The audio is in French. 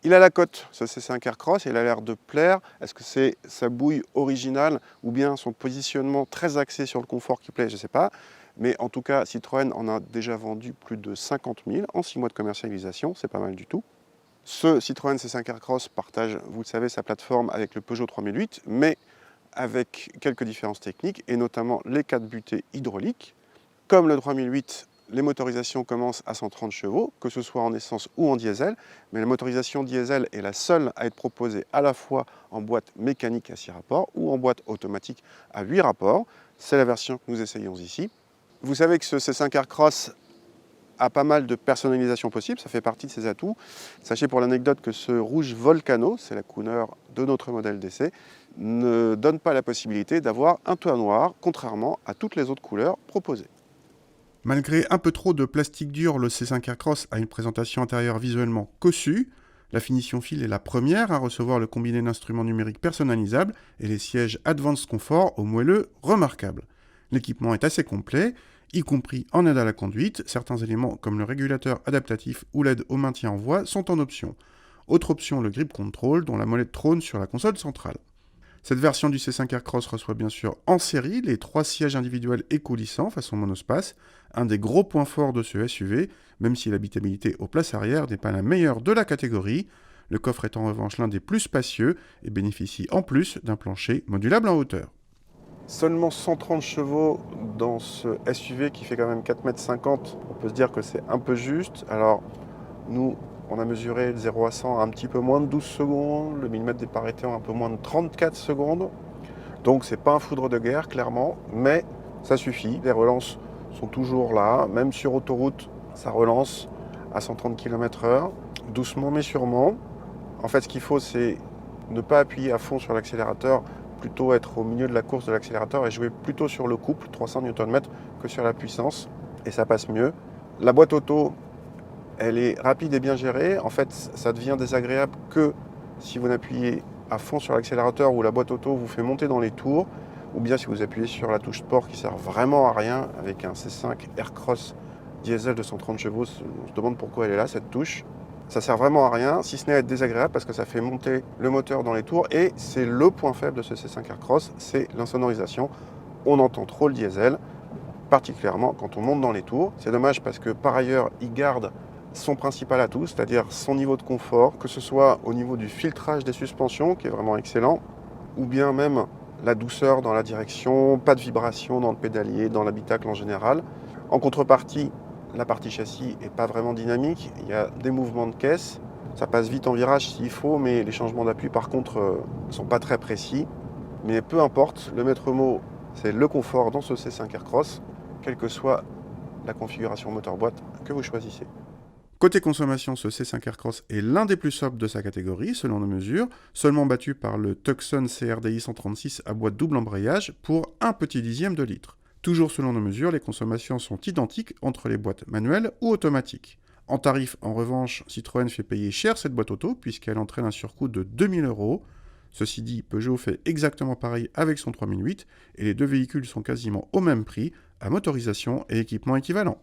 Il a la cote, ce C5 Aircross, il a l'air de plaire. Est-ce que c'est sa bouille originale ou bien son positionnement très axé sur le confort qui plaît? Je ne sais pas. Mais en tout cas, Citroën en a déjà vendu plus de 50 000 en 6 mois de commercialisation. C'est pas mal du tout. Ce Citroën C5 Aircross partage, vous le savez, sa plateforme avec le Peugeot 3008, mais avec quelques différences techniques, et notamment les 4 butées hydrauliques. Comme le 3008, les motorisations commencent à 130 chevaux, que ce soit en essence ou en diesel, mais la motorisation diesel est la seule à être proposée à la fois en boîte mécanique à 6 rapports ou en boîte automatique à 8 rapports. C'est la version que nous essayons ici. Vous savez que ce C5 Aircross a pas mal de personnalisation possible, ça fait partie de ses atouts. Sachez pour l'anecdote que ce rouge Volcano, c'est la couleur de notre modèle d'essai, ne donne pas la possibilité d'avoir un toit noir, contrairement à toutes les autres couleurs proposées. Malgré un peu trop de plastique dur, le C5 Aircross a une présentation intérieure visuellement cossue. La finition fil est la première à recevoir le combiné d'instruments numériques personnalisables et les sièges Advanced Comfort au moelleux remarquables. L'équipement est assez complet, y compris en aide à la conduite. Certains éléments comme le régulateur adaptatif ou l'aide au maintien en voie sont en option. Autre option, le grip control dont la molette trône sur la console centrale. Cette version du C5 Aircross reçoit bien sûr en série les 3 sièges individuels écoulissants façon monospace, un des gros points forts de ce SUV, même si l'habitabilité aux places arrière n'est pas la meilleure de la catégorie. Le coffre est en revanche l'un des plus spacieux et bénéficie en plus d'un plancher modulable en hauteur. Seulement 130 chevaux dans ce SUV qui fait quand même 4,50 m. On peut se dire que c'est un peu juste. Alors, nous, on a mesuré le 0 à 100 à un petit peu moins de 12 secondes, le millimètre départ était un peu moins de 34 secondes. Donc, c'est pas un foudre de guerre, clairement, mais ça suffit. Les relances sont toujours là. Même sur autoroute, ça relance à 130 km/h, doucement mais sûrement. En fait, ce qu'il faut, c'est ne pas appuyer à fond sur l'accélérateur, plutôt être au milieu de la course de l'accélérateur et jouer plutôt sur le couple, 300 Nm, que sur la puissance, et ça passe mieux. La boîte auto, elle est rapide et bien gérée. En fait, ça devient désagréable que si vous appuyez à fond sur l'accélérateur ou la boîte auto vous fait monter dans les tours, ou bien si vous appuyez sur la touche sport qui sert vraiment à rien avec un C5 Aircross diesel de 130 chevaux. On se demande pourquoi elle est là, cette touche. Ça sert vraiment à rien, si ce n'est à être désagréable parce que ça fait monter le moteur dans les tours et c'est le point faible de ce C5 Aircross, c'est l'insonorisation. On entend trop le diesel, particulièrement quand on monte dans les tours. C'est dommage parce que par ailleurs, il garde son principal atout, c'est-à-dire son niveau de confort, que ce soit au niveau du filtrage des suspensions, qui est vraiment excellent, ou bien même la douceur dans la direction, pas de vibration dans le pédalier, dans l'habitacle en général. En contrepartie, la partie châssis n'est pas vraiment dynamique, il y a des mouvements de caisse, ça passe vite en virage s'il faut, mais les changements d'appui par contre ne sont pas très précis. Mais peu importe, le maître mot c'est le confort dans ce C5 Aircross, quelle que soit la configuration moteur-boîte que vous choisissez. Côté consommation, ce C5 Aircross est l'un des plus sobres de sa catégorie, selon nos mesures, seulement battu par le Tucson CRDI 136 à boîte double embrayage pour un petit dixième de litre. Toujours selon nos mesures, les consommations sont identiques entre les boîtes manuelles ou automatiques. En tarif, en revanche, Citroën fait payer cher cette boîte auto puisqu'elle entraîne un surcoût de 2000 €. Ceci dit, Peugeot fait exactement pareil avec son 3008 et les deux véhicules sont quasiment au même prix, à motorisation et équipement équivalent.